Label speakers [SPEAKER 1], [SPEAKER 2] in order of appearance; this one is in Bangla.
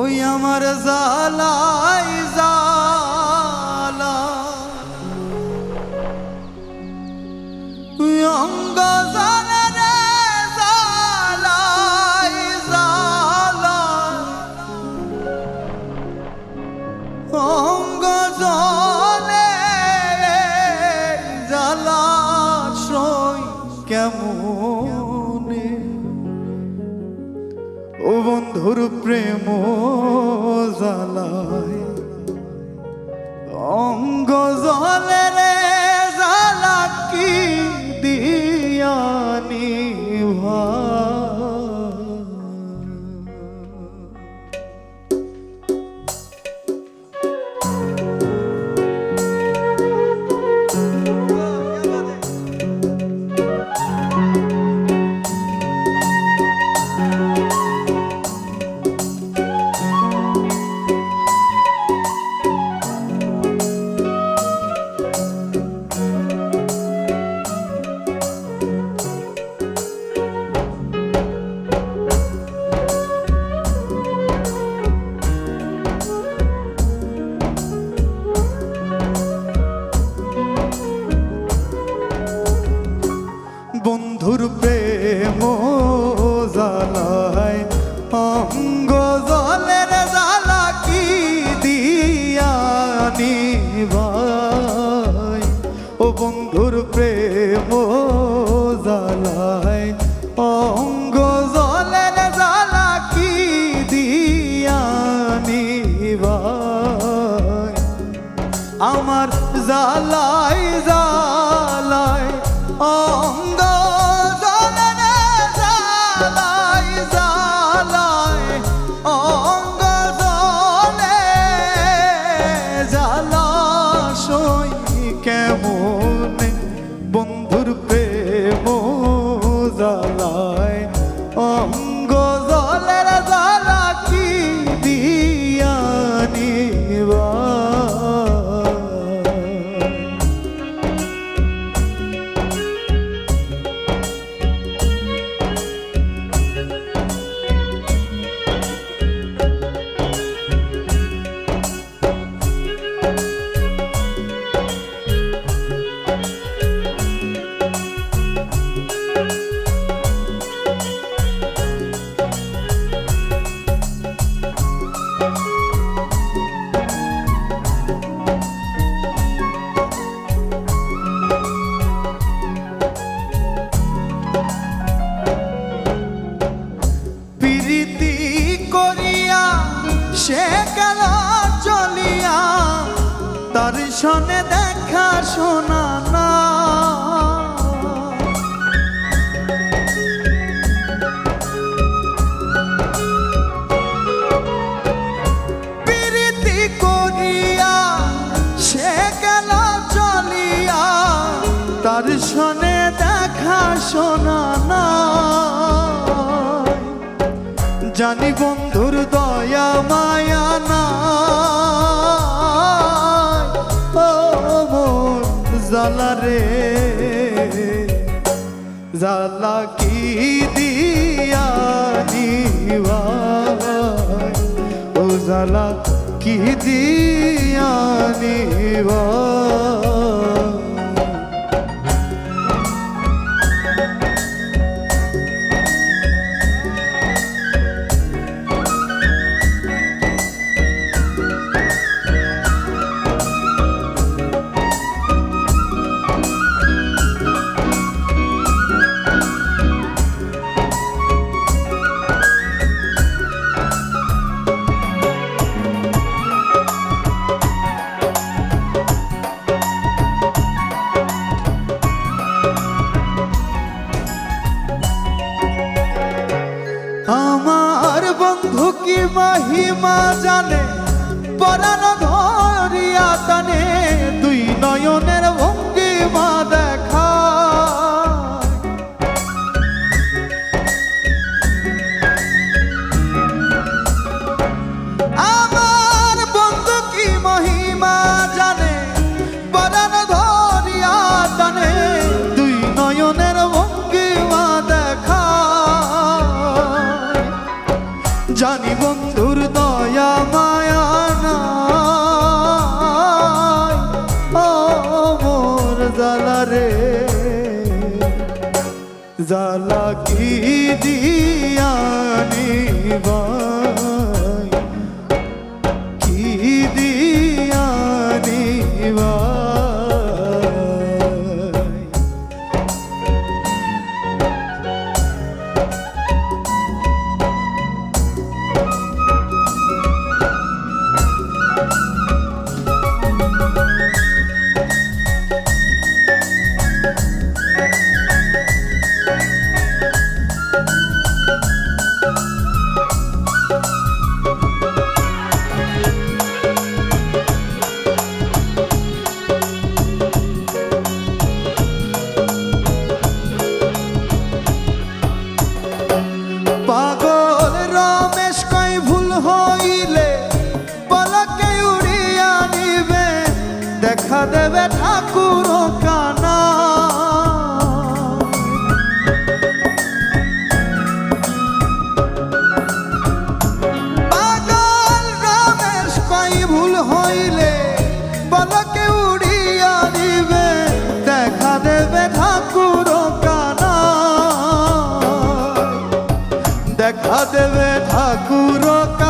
[SPEAKER 1] ওই আমার জালাই জালা অঙ্গ জালে রে জালাই জালা অঙ্গ জলে জালা সই কেমনে ও বন্ধুর প্রেম জালায় অঙ্গ জলে রে জালা কি দিয়া নিভা বন্ধুর প্রেম জালায় অঙ্গ জলের জালা কি দিয়া নিভাই ও বন্ধুর প্রেম জালায় অঙ্গ জলের জালা কি দিয়া নিভাই আমার জালাই জালাই অঙ্গ জলে রে জালাই জালাই অঙ্গ জলে জালা সই কেমনে বন্ধুর প্রেম জালায় অঙ্গ জলের জালা কি দিয়া নিবা সে গেল চলিয়া তার সনে দেখা শোনা না প্রীতি করিয়া সে গেল চলিয়া তার সনে দেখা শোনা না জানি বন্ধুর দয়া মায়া না ও মোর জালা রে জালা কি দিয়া নিভাই ও জালা কি দিয়া নিভাই আমার বন্ধু কি মহিমা জানে পরাণ ধরিয়া টানে দুই নয়নের ভঙ্গিমা দেখা আমার বন্ধু কি মহিমা জানে পরাণ ধরিয়া টানে দুই নয়নের ভঙ্গিমা দেখা জানি বন্ধুর দয়া দেখা দেবে ঠাকুর কানা। পাগল রমেশ কই ভুল হইলে পলকে উড়িয়া দিবে, দেখা দেবে ঠাকুর কানা, দেখা দেবে ঠাকুর কানা।